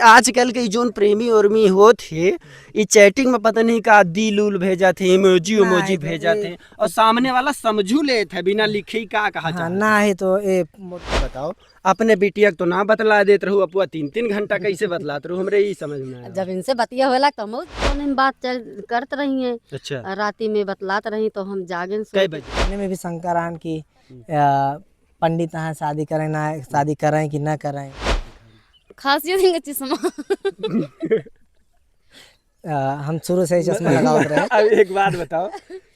आजकल के जोन प्रेमी उर्मी हो थे ये चैटिंग में पता नहीं का दिल उल भेजा थे, इमोजी उमोजी भेजा थे और सामने वाला समझू ले थे बिना लिखे ही का कहा हाँ ना है तो ये बताओ अपने बिटिया तो ना बतला देते रहू अपुआ 3-3 घंटा कैसे बतलाते रहू हमरे ही समझ में आया। जब इनसे बतिया होला तो हम फोन में बात चल करते रही हैं। अच्छा राती में बतलात रही तो हम जागे कई बजे में भी शंकर आन की पंडित यहाँ शादी करें ना शादी करें कि ना करें। खासियत इनका चश्मा हम शुरू से ही चश्मा लगावत रहे। अब एक बात बताओ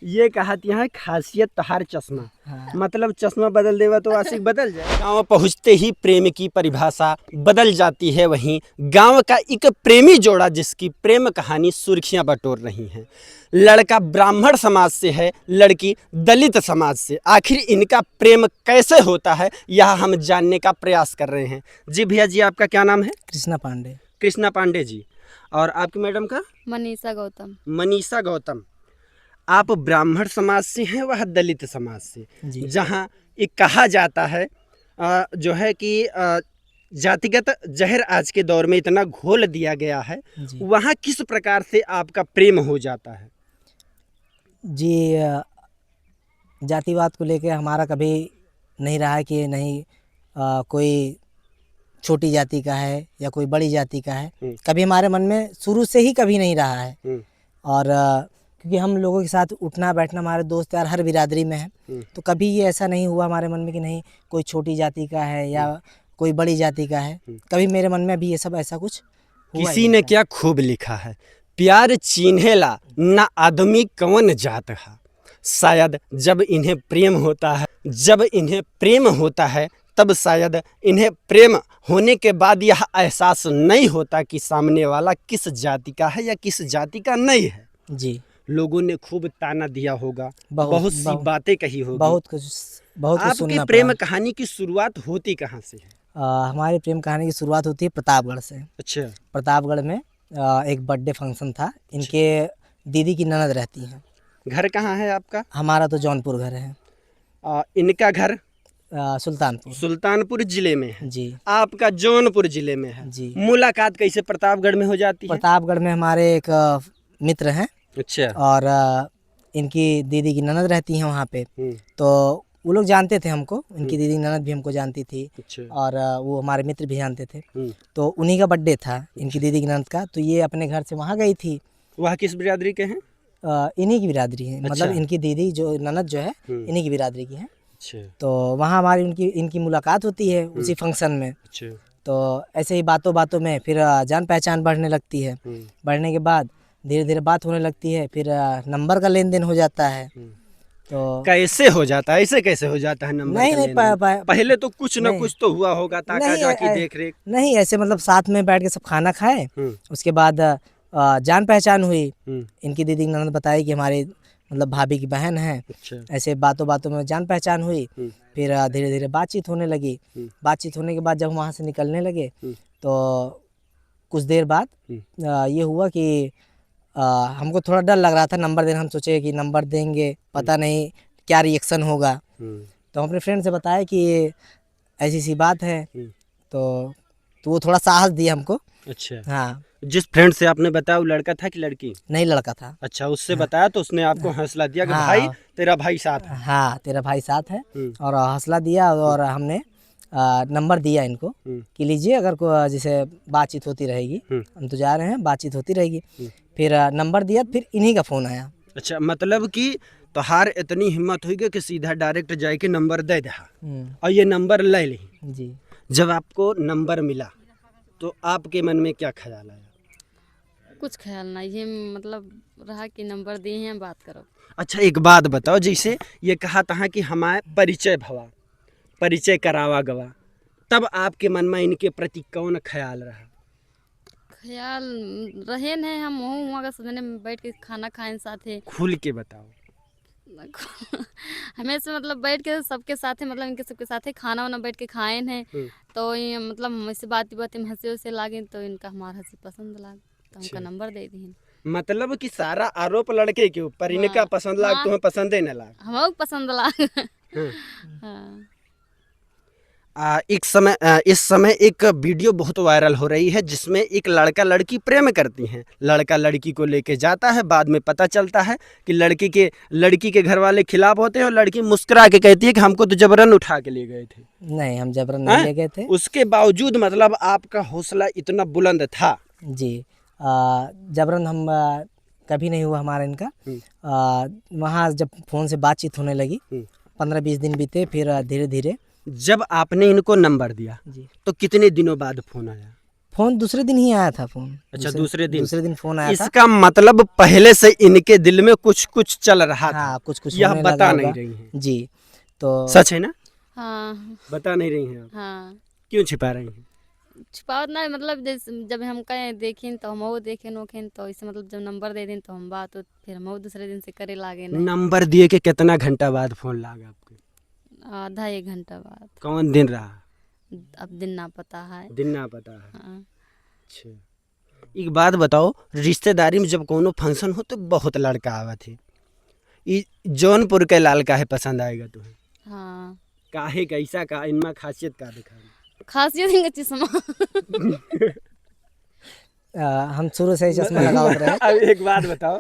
ये कहती है खासियत तहार चश्मा। हाँ। मतलब चश्मा बदल देवा तो आशिक बदल जाए। गाँव पहुँचते ही प्रेम की परिभाषा बदल जाती है। वहीं गांव का एक प्रेमी जोड़ा जिसकी प्रेम कहानी सुर्खियां बटोर रही हैं। लड़का ब्राह्मण समाज से है, लड़की दलित समाज से। आखिर इनका प्रेम कैसे होता है यह हम जानने का प्रयास कर रहे हैं। जी भैया जी आपका क्या नाम है? कृष्णा पांडे। कृष्णा पांडे जी। और आपकी मैडम का? मनीषा गौतम। मनीषा गौतम। आप ब्राह्मण समाज से हैं, वह दलित समाज से। जहाँ एक कहा जाता है जो है कि जातिगत जहर आज के दौर में इतना घोल दिया गया है, वहाँ किस प्रकार से आपका प्रेम हो जाता है? जी जातिवाद को लेकर हमारा कभी नहीं रहा है कि नहीं कोई छोटी जाति का है या कोई बड़ी जाति का है। कभी हमारे मन में शुरू से ही कभी नहीं रहा है। और क्योंकि हम लोगों के साथ उठना बैठना हमारे दोस्त यार हर बिरादरी में है, तो कभी ये ऐसा नहीं हुआ हमारे मन में कि नहीं कोई छोटी जाति का है या कोई बड़ी जाति का है। कभी मेरे मन में भी ये सब ऐसा कुछ किसी ने क्या खूब लिखा है, प्यार चिन्हेला ना आदमी कौन जात है। शायद जब इन्हें प्रेम होता है तब शायद इन्हें प्रेम होने के बाद यह एहसास नहीं होता कि सामने वाला किस जाति का है या किस जाति का नहीं है। जी लोगों ने खूब ताना दिया होगा, बहुत सी बातें कही होगी, बहुत कुछ आपकी प्रेम कहानी की शुरुआत होती कहाँ से है? हमारी प्रेम कहानी की शुरुआत होती है प्रतापगढ़ से। अच्छा। प्रतापगढ़ में एक बर्थडे फंक्शन था। इनके दीदी की ननद रहती हैं। घर कहाँ है आपका? हमारा तो जौनपुर घर है। इनका घर सुल्तानपुर जिले में है। जी। आपका जौनपुर जिले में है जी। मुलाकात कैसे प्रतापगढ़ में हो जाती है? प्रतापगढ़ में हमारे एक मित्र हैं। अच्छा। और इनकी दीदी की ननद रहती हैं वहाँ पे, तो वो लोग जानते थे हमको। इनकी दीदी की ननद भी हमको जानती थी। अच्छा। और वो हमारे मित्र भी जानते थे। तो उन्हीं का बर्थडे था इनकी दीदी की ननद का, तो ये अपने घर से वहाँ गई थी। वह किस बिरादरी के हैं? इन्हीं की बिरादरी है। अच्छा। मतलब इनकी दीदी जो ननद जो है इन्हीं की बिरादरी की है। अच्छा। तो वहाँ हमारी इनकी मुलाकात होती है उसी फंक्शन में। अच्छा। तो ऐसे ही बातों बातों में फिर जान पहचान बढ़ने लगती है। बढ़ने के बाद धीरे धीरे बात होने लगती है, फिर नंबर का लेन देन हो जाता है। तो कैसे हो जाता है? ऐसे कैसे हो जाता है नंबर नहीं, का नहीं पहले तो कुछ न कुछ तो हुआ होगा, ताका झाकी देख रेख? नहीं, ऐसे मतलब साथ में बैठ के सब खाना खाए, उसके बाद जान पहचान हुई। इनकी दीदी की ननद बताई कि हमारी मतलब भाभी की बहन है। अच्छा। ऐसे बातों बातों में जान पहचान हुई। फिर धीरे धीरे बातचीत होने लगी। बातचीत होने के बाद जब वहाँ से निकलने लगे तो कुछ देर बाद ये हुआ कि हमको थोड़ा डर लग रहा था नंबर देना। हम सोचे कि नंबर देंगे, पता नहीं क्या रिएक्शन होगा। तो हम अपने फ्रेंड से बताया कि ऐसी सी बात है। तो वो थोड़ा साहस दिया हमको। अच्छा। हाँ। जिस फ्रेंड से आपने बताया वो लड़का था कि लड़की? नहीं, लड़का था। अच्छा, उससे बताया तो उसने आपको हौसला दिया कि भाई तेरा भाई साथ है। हाँ, तेरा भाई साथ है। और हौसला दिया और हमने नंबर दिया इनको कि लीजिए, अगर जैसे बातचीत होती रहेगी, हम तो जा रहे हैं, बातचीत होती रहेगी। फिर नंबर दिया, फिर इन्हीं का फ़ोन आया। अच्छा, मतलब कि तोहार इतनी हिम्मत हुई कि सीधा डायरेक्ट जाके नंबर दे दे और ये नंबर ले ली। जी। जब आपको नंबर मिला तो आपके मन में क्या ख्याल आया? कुछ ख्याल नहीं है, मतलब रहा कि नंबर दिए हैं, बात करो। अच्छा, एक बात बताओ, जैसे ये कहा था कि हमारे परिचय करावा गवा, तब आपके मन में इनके प्रति कौन ख्याल रहा? ख्याल रहे नहीं, हम वहाँ का सदने में बैठ के खाना खाएं साथे। खुल के बताओ। हमेशा मतलब बैठ के सबके साथ, मतलब इनके सबके साथ खाना वाना बैठ के खाए हैं। तो ये मतलब हमसे बात में हंसी वैसे लागे, तो इनका हमारा हंसी पसंद लाग, तो हमका नंबर दे दी। मतलब कि सारा आरोप लड़के के ऊपर, इनका पसंद लाग, तुम्हें पसंद ही न लाग? हम पसंद लाग। इस समय एक वीडियो बहुत वायरल हो रही है जिसमें एक लड़का लड़की प्रेम करती हैं। लड़का लड़की को लेके जाता है, बाद में पता चलता है कि लड़की के घर वाले खिलाफ होते हैं और लड़की मुस्कुरा के कहती है कि हमको तो जबरन उठा के ले गए थे। नहीं, हम जबरन नहीं ले गए थे। उसके बावजूद मतलब आपका हौसला इतना बुलंद था। जी, जबरन हम कभी नहीं हुआ हमारा इनका। वहाँ जब फ़ोन से बातचीत होने लगी, 15-20 दिन बीते, फिर धीरे धीरे जब आपने इनको नंबर दिया जी, तो कितने दिनों बाद फोन आया? फ़ोन दूसरे दिन ही आया था फ़ोन। अच्छा, दूसरे दिन फ़ोन आया था। इसका मतलब पहले से इनके दिल में कुछ कुछ चल रहा था। हाँ, कुछ यह होने बता लगा नहीं होगा। रही हैं। जी, तो सच है ना? हाँ बता नहीं रही हैं आप? हाँ, क्यों छिपा रही हैं? छुपावत ना, मतलब जैसे जब हम कहें देखें तो हम वो देखें नोखें, तो इसे मतलब जब नंबर दे दें तो हम बात हो, फिर हम वो दूसरे दिन से करे लागे नहीं। नंबर दिए के कितना घंटा बाद फोन लागा आपके? आधा 1 घंटा बाद। कौन दिन रहा? अब दिन ना पता है। दिन ना पता है। हाँ। अच्छा, एक बात बताओ, रिश्तेदारी में जब कोनो फंक्शन हो तो बहुत लड़का आवा थे। ई जौनपुर के लाल काहे पसंद आएगा तुम्हें? हाँ, काहे कैसा का इनमें खासियत का दिखा? खासियत इनका चश्मा। हम शुरू से ही चश्मा लगावत रहे। अब एक बात बताओ,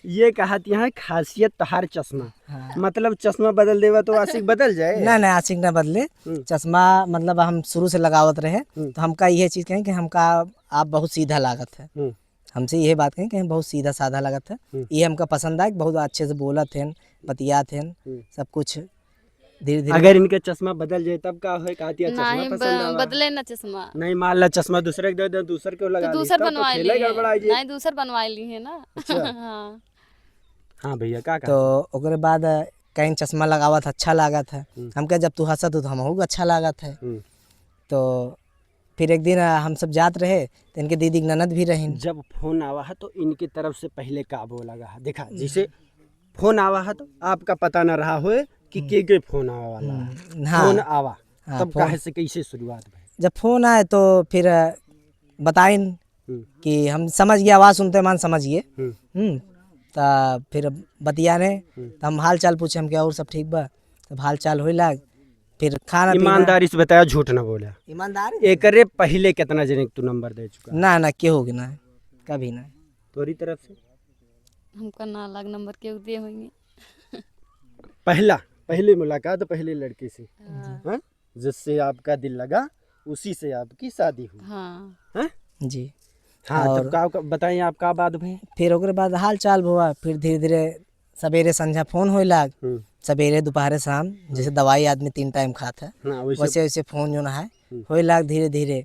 ये कहती है खासियत तहार चश्मा, हाँ। मतलब चश्मा बदल देवा तो आशिक बदल जाए? नहीं नहीं, आशिक ना बदले। चश्मा मतलब हम शुरू से लगावत रहे, तो हमका ये चीज़ कहें कि हमका आप बहुत सीधा लागत है। हमसे यही बात कहें कि हम बहुत सीधा साधा लागत है। ये हमका पसंद आए, बहुत अच्छे से बोलत हैं, बतियात हैं, सब कुछ धीरे धीरे। अगर इनके चश्मा बदल जाए तब का होए? कहती है चश्मा नहीं, पसंद आवा। बदले ना चश्मा। नहीं, मान ला चश्मा दूसरे के दे दे, दूसरे को लगा तो ली, दूसर तब तो बनवा ली खेला ही है। गड़बड़ा जाए। नहीं, दूसर बनवा ली है ना। अच्छा। हाँ। हाँ भैया, का तो ओकरे बाद कहीं चश्मा लगावत अच्छा लागत है। हमके जब तू हंसत हो तो हमहू को अच्छा लागत है। तो फिर एक दिन हम सब जात रहे तो इनके दीदी की ननद भी रही। जब फोन आवा है तो इनकी तरफ से पहले का बोला है? देखा, जैसे फोन आवा है तो आपका पता न रहा होए कि के फोन आवा वाला है। हाँ। फोन आवा हाँ, तब काहे से कैसे शुरुआत भई? जब फ़ोन आए तो फिर बताइन कि हम समझ गए, आवाज़ सुनते मान समझ गए। तो फिर बतियाने, तो हम हाल चाल पूछे, हम क्या और सब ठीक बा, तब हाल चाल हो लाग। फिर खाना पीना। ईमानदारी से बताया, झूठ न बोला। ईमानदारी एकरे पहले कितना जने तू नंबर दे चुका? ना केहू के ना, कभी ना। तोरी तरफ से हमका ना अलग नंबर के दिए होंगे। पहले मुलाकात पहले लड़के से, हाँ? जिससे आपका दिल लगा उसी से आपकी शादी हुई। हाँ। हाँ? जी। हाँ, तब का बताइए आप का बात भई? फिर ओकरे बाद हाल चाल हुआ, फिर धीरे धीरे सवेरे संझा फ़ोन होए लाग। सवेरे दोपहर शाम, जैसे दवाई आदमी 3 टाइम खाता है, हाँ, वैसे वैसे फ़ोन जो है होए लाग। धीरे धीरे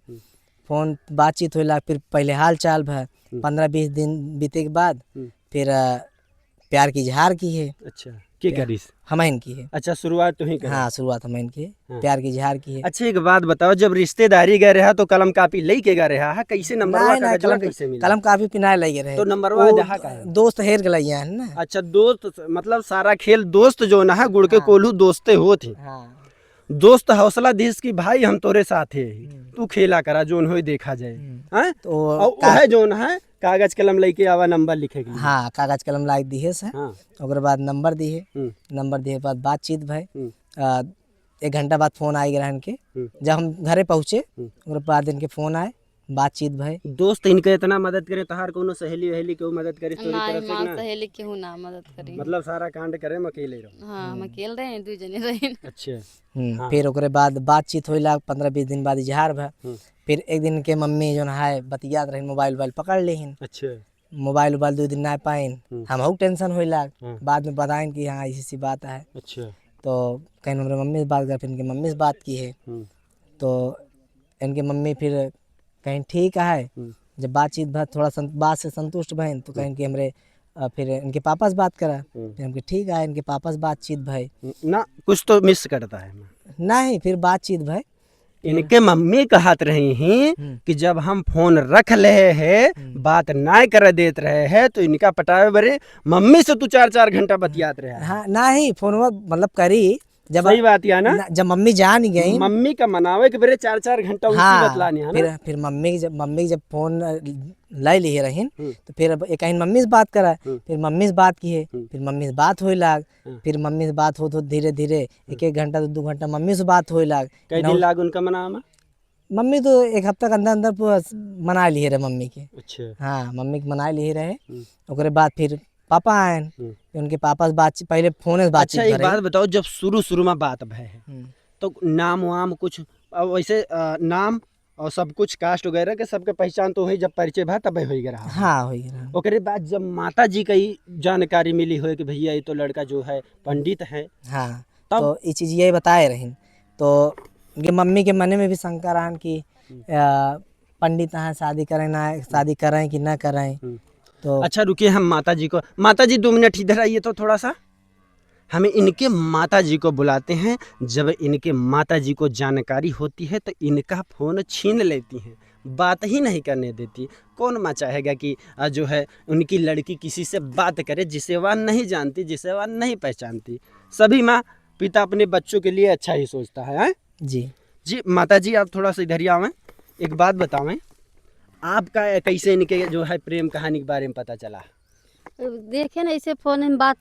फ़ोन बातचीत होए लाग। फिर पहले हाल चाल भा, 15-20 दिन बीते के बाद फिर प्यार की इजहार की है। अच्छा, के करीस? हमइन की है। अच्छा, शुरुआत तो ही करी। हाँ, शुरुआत हमइन की है, प्यार की इजहार की है। अच्छा, एक बात बताओ, जब रिश्तेदारी गए रहा तो कलम कापी ले के गए रहा है? कैसे नंबरवा कागजवा कैसे मिला? कलम काफी पिनाए लगे रहे। तो नंबरवा जहाँ का है? दोस्त हेर के लगे है ना। अच्छा, दोस्त मतलब सारा खेल दोस्त जो ना है, गुड़ के कोल्हू दोस्ते हो थे। हाँ। दोस्त हौसला देश की भाई हम तोरे साथ है, तू खेला करा जोन हो देखा जाए। हैं? तो और है जोन है कागज कलम लेके आवा नंबर लिखे के लिए। हाँ, कागज कलम लाग दिए से। हाँ। ओकर बाद नंबर दिए, नंबर दिए बाद बातचीत भाई। 1 घंटा बाद फ़ोन आई रहन के। जब हम घरे पहुँचे ओकर बाद इनके फ़ोन आए, बातचीत भाई। दोस्त इनके इतना मदद करे, तहार कोनो सहेली वहेली केहू मदद करे तोरी ना, तरफ से माँ ना? सहेली केहू ना मदद करी। मतलब सारा कांड करे हम अकेले रहो? हाँ, हम अकेले रहे, 2 जने रहे। अच्छा। फिर ओकरे बाद बातचीत होइला, 15-20 दिन बाद इजहार भा। फिर एक दिन के मम्मी जो है बतियात रही, मोबाइल पकड़ लेहिन। अच्छा। मोबाइल 2 दिन ना पाइन, हम टेंशन होइला। बाद में बताइन कि हाँ ऐसी बात है। अच्छा। तो कहीं हमारे मम्मी से बात कर, फिर इनकी मम्मी से बात की है। तो इनके मम्मी फिर कहीं ठीक है। जब बातचीत भा, थोड़ा बात से संतुष्ट भइन, तो कहीं कि हमरे फिर इनके पापा से बात करा। फिर हमके ठीक है, इनके पापा से बातचीत भाई ना, कुछ तो मिस करता है। नहीं, फिर बातचीत भाई इनके मम्मी कहत रही हैं कि जब हम फोन रख ले हैं, बात ना कर देत रहे हैं, तो इनका पटावे बरे मम्मी से तू 4-4 घंटा बतियात रहे। हाँ, ना ही फोन मतलब करी, सही बात है ना। जब मम्मी जा नहीं गई, मम्मी का मनावे के बेरे 4-4 घंटा उसी बतलानी है ना। फिर मम्मी जब फोन लाई लिए रहीन, तो फिर अब एक मम्मी से बात करा, फिर मम्मी से बात की है, फिर मम्मी से बात होई लाग, फिर मम्मी से बात हो तो धीरे धीरे 1-1 घंटा 2-2 घंटा मम्मी से बात होई लाग। कई दिन लाग उनका मनावा? मम्मी तो 1 हफ्ता के अंदर अंदर पूरा मना लिए रहे मम्मी के। अच्छा। हाँ, मम्मी के मना लिए रहे। ओकरे बाद फिर पापा आए, उनके पापा से बातचीत, पहले फोन से बातचीत। अच्छा, एक बात बताओ, जब शुरू में बात भय है तो नाम वाम कुछ वैसे नाम और सब कुछ कास्ट वगैरह के सबके पहचान तो हुई, जब परिचय भा तब हो गया? हाँ, हो गया। ओकरे बाद जब माता जी का ही जानकारी मिली हो कि भैया ये तो लड़का जो है पंडित है, हाँ, तब तो ये चीज़ यही बताए रही, तो ये मम्मी के मन में भी शंका रहन कि पंडित यहाँ शादी करें ना, शादी करें कि ना करें। तो अच्छा रुकिए, हम माता जी को, माता जी 2 मिनट इधर आइए तो थोड़ा सा, हमें इनके माता जी को बुलाते हैं। जब इनके माता जी को जानकारी होती है तो इनका फ़ोन छीन लेती हैं, बात ही नहीं करने देती। कौन माँ चाहेगा कि जो है उनकी लड़की किसी से बात करे जिसे वह नहीं जानती, जिसे वह नहीं पहचानती। सभी माँ पिता अपने बच्चों के लिए अच्छा ही सोचता है। जी जी माता जी, आप थोड़ा सा इधर ही आवें, एक बात बतावें, आपका कैसे इनके जो है प्रेम कहानी के बारे में पता चला? देखे ना, ऐसे फोन में बात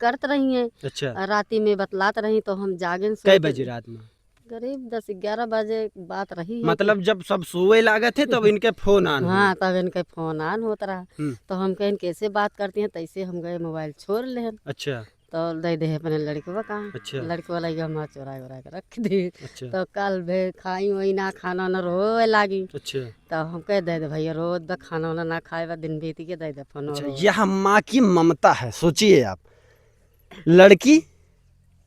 करत रही है। अच्छा, राती में बतलात रही तो हम जागे कई बजे रात में? करीब 10-11 बजे बात रही है। मतलब जब सब सोए लागे थे तब इनके फोन आन हुए? हाँ, तब इनके फोन ऑन होता रहा। हम्म, तो हम कहें कैसे बात करती हैं, तैसे हम गए मोबाइल छोड़ ले। अच्छा तो दे दे अपने लड़के कहाँ, अच्छा लड़के वाला हम चुरा उरा के रख दी। अच्छा तो कल भे खाई वही ना, खाना ना रोए लागी। अच्छा तो हम कह दे भैया रोज द खाना वाना ना खाए बा, दिन बीत के दे दे फोन। अच्छा, यह माँ की ममता है। सोचिए आप, लड़की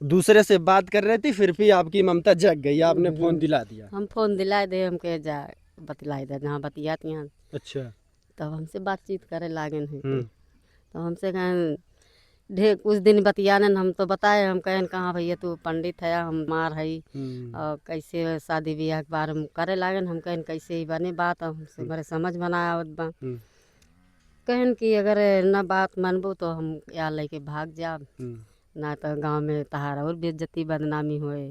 दूसरे से बात कर रही थी, फिर भी आपकी ममता जग गई, आपने फोन दिला दिया। हम फोन दिलाए दे, हम कह जा बतलाई दे जहाँ बतियाती हैं। अच्छा। तब हमसे बातचीत करे लागे हैं। हम्म, तो हमसे कहें ढेर कुछ दिन बतियाने, हम तो बताए, हम कहें कहाँ भैया तू पंडित है, हम मार है, और कैसे शादी ब्याह के बारे में करे लागे। हम कहें कैसे ही बने बात, हमसे मेरे समझ बनाया आवत बा। कहन कि अगर न बात मनबू तो हम या लेके भाग जाब, ना तो गांव में तहार और बेइज्जती बदनामी होए।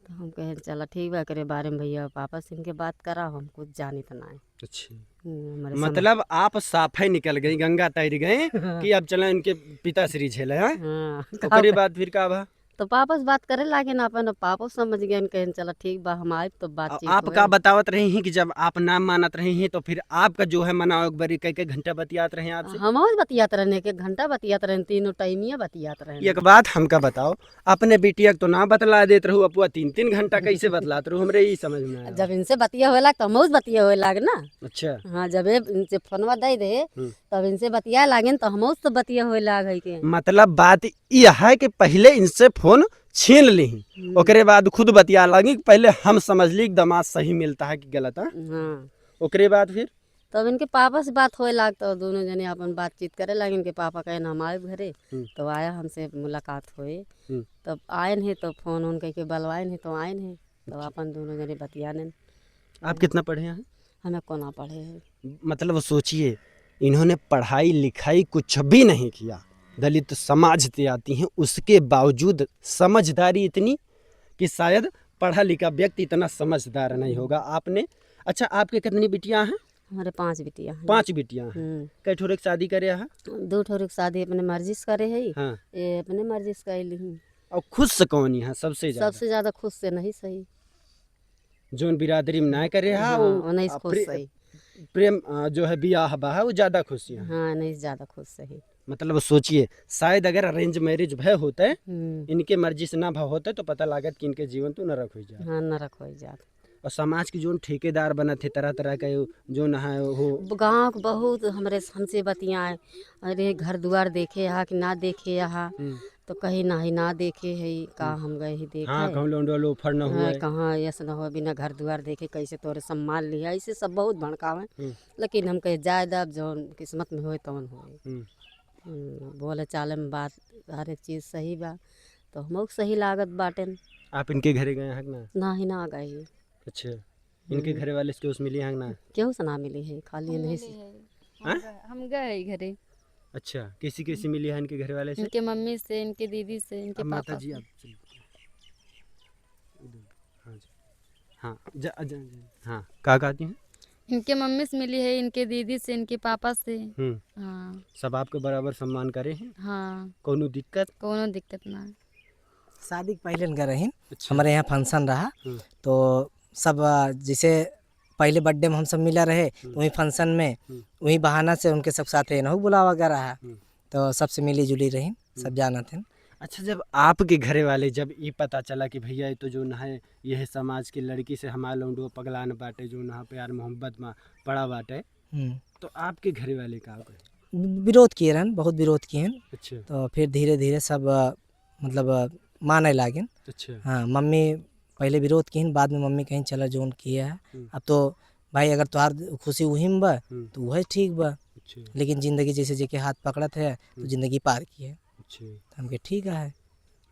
तो हम कहें चला ठीक बा, करे बारे में भैया पापा से इनके बात करा, हम कुछ जानी तो ना है। अच्छा, हमारे मतलब आप साफे निकल गई, गंगा तैर गए कि अब चला इनके पिताश्री झेले हैं। हाँ, ओकरे बाद फिर का भा? तो पापा से बात करे लागे ना, अपन पापा समझ गए, कहें चला ठीक बा हम आए तो बातचीत आप होए। का बतावत रही हैं कि जब आप नाम मानत रही हैं तो फिर आपका जो है मनाओ एक बारी कई घंटा बतियात रहे आपसे? हम और बतियात रहने, 1 घंटा बतियात रहने, तीनों टाइमिया बतियात रहने। एक बात हमका बताओ, अपने बिटिया तो ना बतला देत रहू, अपुआ 3-3 घंटा कैसे बतलात रहू? हमरे ये समझ में आया। जब इनसे बतिया हुए लाग तो हम बतिया हुए लाग ना। अच्छा। हाँ, जब इनसे फोनवा दे दे तब इनसे बतिया लागे तो हम तो बतिया हुए लाग है के। मतलब बात यह है कि पहले इनसे फोन छीन ली, ओकरे बाद खुद बतिया लगी। पहले हम समझ ली दमाद सही मिलता है कि गलत है। हाँ, ओकरे बाद फिर तब इनके पापा से बात होए लाग तो दोनों जने अपन बातचीत करे लागे। इनके पापा कहे हम आए घरे, तो आया, हमसे मुलाकात हुए। तब आए नहीं तो फोन उन कह के बलवाए नहीं तो आए नहीं, तो अपन दोनों जने बतियाने। आप कितना पढ़े हैं? हमें कोना पढ़े हैं। मतलब सोचिए, इन्होंने पढ़ाई लिखाई कुछ भी नहीं किया, दलित समाज से आती हैं, उसके बावजूद समझदारी इतनी कि शायद पढ़ा लिखा व्यक्ति इतना समझदार नहीं होगा। आपने, अच्छा आपके कितनी बिटियां हैं? हमारे 5 बिटिया हैं। 5 बिटियां हैं। कई ठोरे की शादी करे हैं? 2 ठोर की शादी अपने मर्जी से करे है। हाँ। ये अपने मर्जी से कैली हूँ। और खुश से कौन है सबसे ज्यादा? सबसे ज्यादा खुश से नहीं सही, जोन बिरादरी में ना करे है हाँ, वो नहीं खुश सही। प्रेम जो है बियाह बा है वो ज्यादा खुशी है। हाँ, नहीं ज्यादा खुश सही। मतलब सोचिए, शायद अगर अरेंज मैरिज भय होते, इनके मर्जी से ना भय होते तो पता लागत कि इनके जीवन तो नरक हो जाए। हाँ, नरक हो जात। और समाज की जो ठेकेदार बना थे तरह तरह के जो न है वो गाँव के बहुत हमरे हमसे बतियाए, अरे घर द्वार देखे यहाँ कि ना देखे यहाँ, तो कहीं ना ही ना देखे है का, हम गए ही देखे। हाँ, कहूँ लौंडो लो फर न हुए, कहाँ ऐसा न हो, बिना घर द्वार देखे कैसे तोरे सम्मान लिया, ऐसे सब बहुत भड़कावे। लेकिन हम कहे जाए दब जो किस्मत में होए तवन होए। बोले चाले में बात हर एक चीज़ सही बा, तो हम सही लागत बाटेन। आप इनके घरे गए हैं ना? ना ही ना गए। अच्छा, इनके घरे वाले से मिली हैं ना? केहू से ना मिली है, खाली नहीं से। हम गए घरे। अच्छा, किसी किसी मिली है इनके घर वाले से? इनके मम्मी से, इनके दीदी से, इनके अब माता पापा जी से। आप हाँ हाँ क्या कहती हैं? इनके मम्मी से मिली है, इनके दीदी से, इनके पापा से। हम्म। हाँ सब आपके बराबर सम्मान करे हैं, हाँ, कोनो दिक्कत? कोनो दिक्कत ना है। शादी के पहले इनका रही अच्छा। हमारे यहाँ फंक्शन रहा हम्म। तो सब जैसे पहले बर्थडे में हम सब मिला रहे तो वही फंक्शन में वही बहाना से उनके सब साथ नहु बुलावा वगैरह है तो सबसे मिली जुली रही, सब जाना थे। अच्छा, जब आपके घरे वाले जब ये पता चला कि भैया ये तो जो न है यह समाज की लड़की से हमारा लौंडो पगलान बाटे जो न प्यार मोहब्बत में पड़ा बाटे, तो आपके घरे वाले का विरोध किए रहन, बहुत विरोध किए हैं। अच्छा। तो फिर धीरे धीरे सब मतलब माने लागिन। अच्छा। हाँ, मम्मी पहले विरोध की, बाद में मम्मी कहीं चला जोन किया है। अब तो भाई अगर तुहार खुशी वही में बा तो वह ठीक बा, लेकिन ज़िंदगी जैसे जेके हाथ पकड़त है तो ज़िंदगी पार की है। तो हमके ठीक है।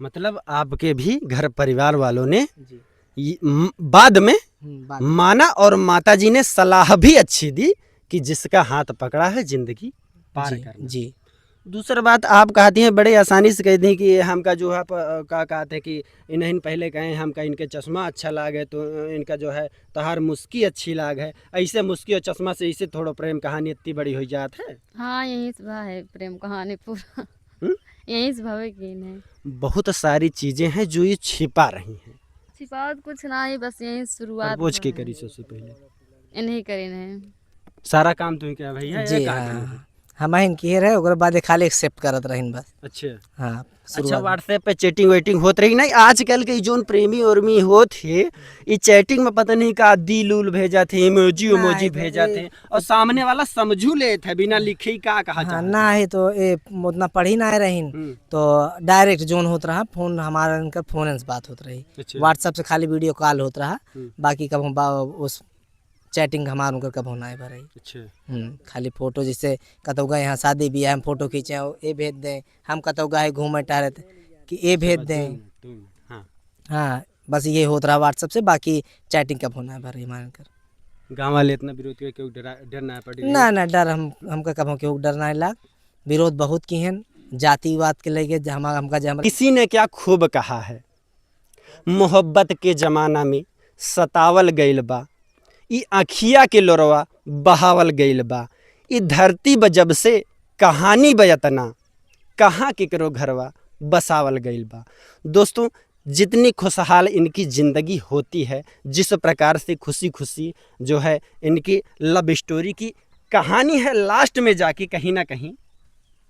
मतलब आपके भी घर परिवार वालों ने बाद में माना और माताजी ने सलाह भी अच्छी दी कि जिसका हाथ पकड़ा है ज़िंदगी पार करना। जी। दूसरी बात आप कहती हैं बड़े आसानी से कहती हैं कि हमका जो है क्या कहते हैं कि इन्हें पहले कहें हमका इनके चश्मा अच्छा लागे तो इनका जो है तहार मुस्की अच्छी लाग है, ऐसे मुस्की और चश्मा से इसे थोड़ा प्रेम कहानी इतनी बड़ी हो जात है। हाँ, यहीं से भा है प्रेम कहानी पूरा। यहीं से भवे की है। बहुत सारी चीज़ें हैं जो ये छिपा रही हैं। छिपावट कुछ ना ही, बस यहीं शुरुआत बोझ के करी सबसे पहले इन्हीं करे नहीं सारा काम तुम क्या भैया? जी हाँ, हम इनकी रहे ओकरे बाद खाली एक्सेप्ट करत रहीन बस। अच्छा। हाँ। अच्छा, व्हाट्सएप पे चैटिंग वेटिंग होत रही नहीं? आजकल के जोन प्रेमी उर्मी हो थे ये चैटिंग में पता नहीं का दिल उल भेजा थे, इमोजी उमोजी भेजा थे और सामने वाला समझू ले थे बिना लिखे का कहा हाँ, ना है तो ये उतना पढ़ी ना रहीन तो डायरेक्ट जोन होत रहा फोन, हमारा इनका फोन से बात होत रही। व्हाट्सएप से खाली वीडियो कॉल होत रहा, बाकी कब उस चैटिंग हमारे उनका कब होना है भर। अच्छा। खाली फोटो जैसे कतौ गए यहाँ शादी ब्याह हम फोटो खींचे ये भेज दें, हम कतौ गए घूमे टहरे कि ये भेज दें। हाँ, बस ये होता रहा व्हाट्सएप से, बाकी चैटिंग कब होना है भर मानकर। गाँव वाले इतना विरोध किया क्यों? डरना पड़ी? ना डर हमका कब क्यों डरना लाग, विरोध बहुत की हैं जातिवाद के लेके। हमका किसी ने क्या खूब कहा है, मोहब्बत के जमाना में सतावल गइल बा, ई आँखिया के लोरवा बहावल गइल बा, ई धरती बजब से कहानी बयतना, कहाँ केकरो घरवा बसावल गइल बा। दोस्तों, जितनी खुशहाल इनकी ज़िंदगी होती है, जिस प्रकार से खुशी खुशी जो है इनकी लव स्टोरी की कहानी है, लास्ट में जाके कहीं ना कहीं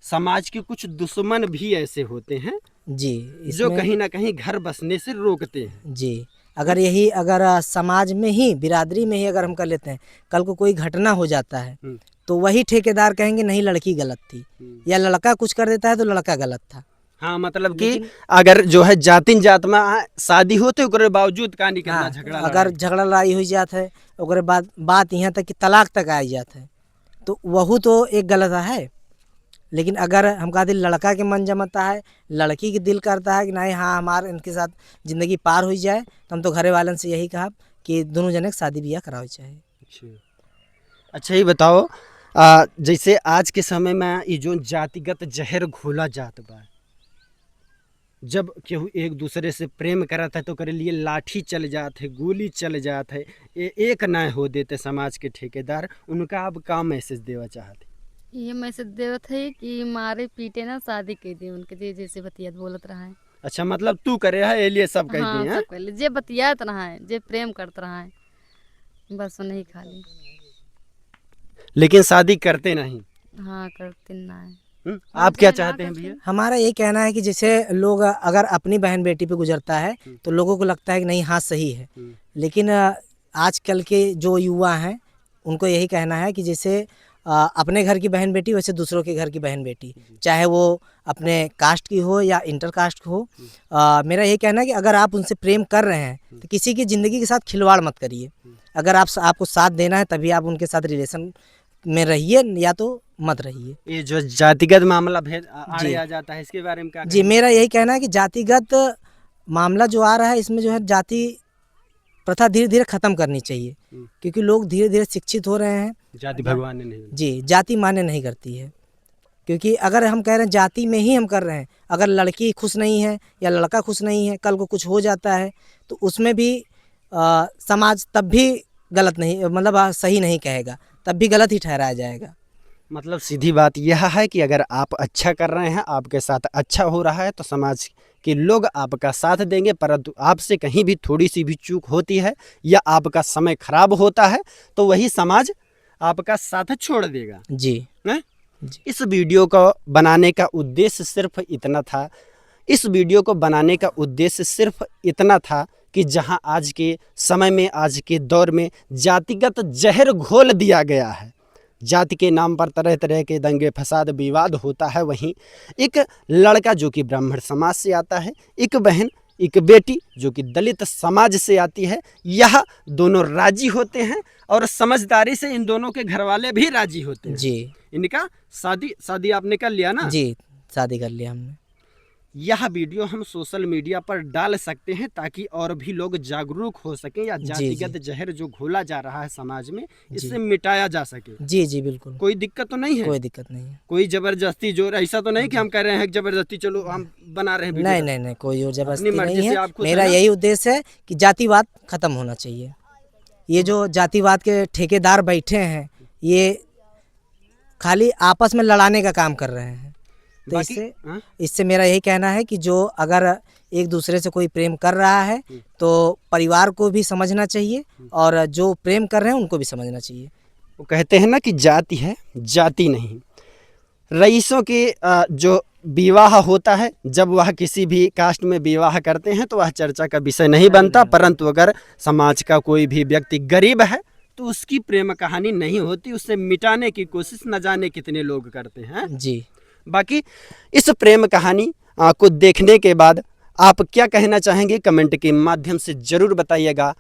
समाज के कुछ दुश्मन भी ऐसे होते हैं जी, जो कहीं ना कहीं घर बसने से रोकते हैं। जी, अगर समाज में ही, बिरादरी में ही अगर हम कर लेते हैं, कल को कोई घटना हो जाता है तो वही ठेकेदार कहेंगे नहीं लड़की गलत थी, या लड़का कुछ कर देता है तो लड़का गलत था। हाँ, मतलब कि अगर जो है जातिन जात में शादी होते उसके बावजूद का निकलना झगड़ा, अगर झगड़ा लड़ाई हो जाता है उसके बाद बात यहाँ तक कि तलाक तक आ जाता है तो वह तो एक गलत है। लेकिन अगर हम कहते लड़का के मन जमता है, लड़की के दिल करता है कि नहीं हाँ हमारे इनके साथ ज़िंदगी पार हो जाए, तो हम तो घरे वालन से यही कहा कि दोनों जने शादी ब्याह कराओ चाहिए। अच्छा, ये बताओ जैसे आज के समय में ये जो जातिगत जहर घोला जात बा, जब केहू एक दूसरे से प्रेम करत है तो करे लिए लाठी चल जात है, गोली चल जात है, एक ना हो देते समाज के ठेकेदार, उनका अब का मैसेज देवा चाहते? ये मैसेज देवत है कि मारे पीटे ना शादी कर दी उनके जैसे बतियात बोलत रहा है। अच्छा, मतलब तू करे है ये सब कह हाँ, दिए हैं? सब पहले जे बतियात रहा है, जे प्रेम करत रहा है, बस नहीं खाली, लेकिन शादी करते नहीं। हाँ, करते ना है। आप क्या चाहते हैं भैया? हमारा ये कहना है कि जैसे लोग अगर अपनी बहन बेटी पे गुजरता है तो लोगों को लगता है कि नहीं हाँ सही है, लेकिन आजकल के जो युवा हैं उनको यही कहना है कि जैसे अपने घर की बहन बेटी वैसे दूसरों के घर की बहन बेटी, चाहे वो अपने कास्ट की हो या इंटर कास्ट हो। मेरा ये कहना है कि अगर आप उनसे प्रेम कर रहे हैं तो किसी की ज़िंदगी के साथ खिलवाड़ मत करिए। अगर आपको साथ देना है तभी आप उनके साथ रिलेशन में रहिए, या तो मत रहिए। ये जो जातिगत मामला भेद आड़े आ जाता है, इसके बारे में क्या? जी, मेरा यही कहना है कि जातिगत मामला जो आ रहा है इसमें जो है जाति प्रथा धीरे धीरे खत्म करनी चाहिए, क्योंकि लोग धीरे धीरे शिक्षित हो रहे हैं। जाति भगवान ने नहीं, जी, जाति मान्य नहीं करती है, क्योंकि अगर हम कह रहे हैं जाति में ही हम कर रहे हैं, अगर लड़की खुश नहीं है या लड़का खुश नहीं है, कल को कुछ हो जाता है तो उसमें भी समाज तब भी गलत नहीं, मतलब सही नहीं कहेगा, तब भी गलत ही ठहराया जाएगा। मतलब सीधी बात यह है कि अगर आप अच्छा कर रहे हैं, आपके साथ अच्छा हो रहा है, तो समाज के लोग आपका साथ देंगे, परंतु आपसे कहीं भी थोड़ी सी भी चूक होती है या आपका समय खराब होता है तो वही समाज आपका साथ छोड़ देगा। जी हैं? जी। इस वीडियो को बनाने का उद्देश्य सिर्फ इतना था, इस वीडियो को बनाने का उद्देश्य सिर्फ इतना था कि जहां आज के समय में, आज के दौर में जातिगत जहर घोल दिया गया है, जाति के नाम पर तरह तरह के दंगे फसाद विवाद होता है, वहीं एक लड़का जो कि ब्राह्मण समाज से आता है, एक बहन, एक बेटी जो कि दलित समाज से आती है, यह दोनों राजी होते हैं और समझदारी से इन दोनों के घर वाले भी राजी होते हैं। जी इनका शादी आपने कर लिया ना? जी, शादी कर लिया हमने। यह वीडियो हम सोशल मीडिया पर डाल सकते हैं ताकि और भी लोग जागरूक हो सकें, या जातिगत जहर जो घोला जा रहा है समाज में, इससे मिटाया जा सके। जी जी बिल्कुल, कोई दिक्कत तो नहीं है? कोई दिक्कत नहीं है। कोई जबरदस्ती जोर ऐसा तो नहीं कि हम कह रहे हैं जबरदस्ती चलो हम बना रहे हैं वीडियो? नहीं नहीं नहीं, कोई और जबरदस्ती अपनी मर्जी नहीं से है। आप खुश मेरा है ना? यही उद्देश्य है कि जातिवाद खत्म होना चाहिए। ये जो जातिवाद के ठेकेदार बैठे हैं, ये खाली आपस में लड़ाने का काम कर रहे हैं। तो बाकी इससे मेरा यही कहना है कि जो अगर एक दूसरे से कोई प्रेम कर रहा है तो परिवार को भी समझना चाहिए, और जो प्रेम कर रहे हैं उनको भी समझना चाहिए। वो कहते हैं ना कि जाति है, जाति नहीं। रईसों के जो विवाह होता है, जब वह किसी भी कास्ट में विवाह करते हैं तो वह चर्चा का विषय नहीं बनता, परंतु अगर समाज का कोई भी व्यक्ति गरीब है तो उसकी प्रेम कहानी नहीं होती, उसे मिटाने की कोशिश न जाने कितने लोग करते हैं। जी। बाकी इस प्रेम कहानी को देखने के बाद आप क्या कहना चाहेंगे, कमेंट के माध्यम से ज़रूर बताइएगा।